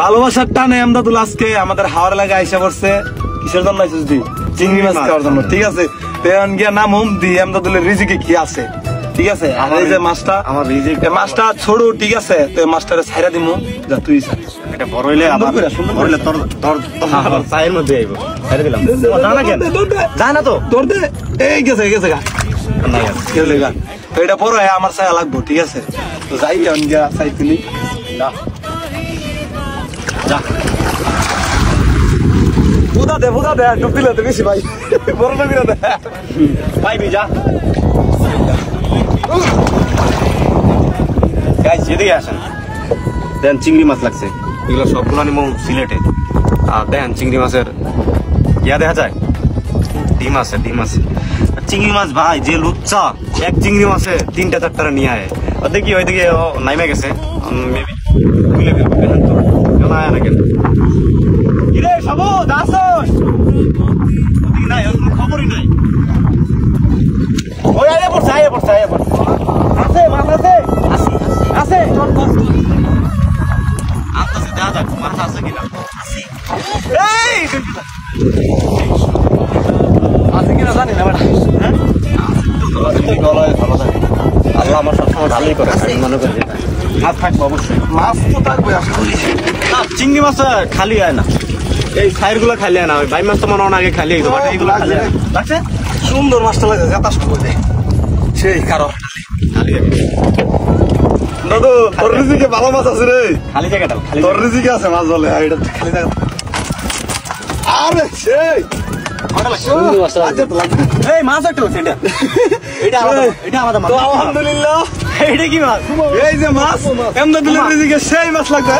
ভালোবাসার টানে আমদাদুল আজকে আমাদের হাওড় এলাকায় আইসা পড়ছে। কিসের জন্য আইসিস দি? চিংড়ি মাছ খাওয়ার জন্য। ঠিক আছে, তেন গিয়া নাম হুম দি আমদাদুলের রিজিকে কি আছে। ঠিক আছে, আমার এই যে মাছটা, আমার রিজিক মাছটা ছোড়ো। ঠিক আছে, তো মাছটারে ছাইরা দিমু, যা তুই এটা বড় হইলে আবার বড় হইলে তোর তোর চায়ের মধ্যে আইবো। ছাইরা দিলাম। জানা কেন যায় না তো তোর দে। এই গেছে গেছে গা না গেছে গা। তো এটা বড় হয় আমার ছায়া লাগবো। ঠিক আছে, তো যাই কেন গিয়া চাই তুলি যা যা। বুদা দে ডুব দিলে তো বেশি ভাই। বড় নবীরা দে পাইবি যা। গাইস এদিকে আসেন, দেন চিংড়ি মাছ লাগছে। এগুলো সবগুলো নিমু সিলেটে। আর দেন চিংড়ি মাছের ইয়া দেখা যায়, ডিম আছে। চিংড়ি মাছ ভাই যে লুচ্চা, এক চিংড়ি মাছে 3টা 4টা নিয়ে আয়। দেখি ওইদিকে নাইমে গেছে মেবি বুঝলে ফেলবো কেন আয় না কেন। কিরে সবুজ আসস? ওদিকে নাই, ওর খবরই নাই। ওই আয় পড়ছে আছে মাছ আছে আছে আস্তে দেখা যাক মাছ আছে কিনা। এই আছে কিনা জানি না বেটা। আল্লাহ আমার সবসময় ভালোই করে, আমি মনে করি মাছ থাকবো অবশ্যই। মাছ তো থাকবে আশা করি। না চিংড়ি মাছ খালি হয় না, এই সাইড গুলো খালি হয় না। ওই বাই মাছ তো মনে হয় আগে খালি হইতো, বাট এইগুলো খালি লাগছে। সুন্দর মাছটা লাগে, গাতাস করবে সেই কারো খালি দাদু। তোর রিজিকে ভালো মাছ আছে রে, খালি জায়গাটা খালি। তোর রিজিকে আছে মাছ বলে এটা খালি জায়গা। আরে সেই এই মাছ একটা এটা এটা আমাদের মাছ। আলহামদুলিল্লাহ। এটা কি মাছ? এই যে মাছ, আমদাদুলের রিজিকে সেই মাছ লাগবে।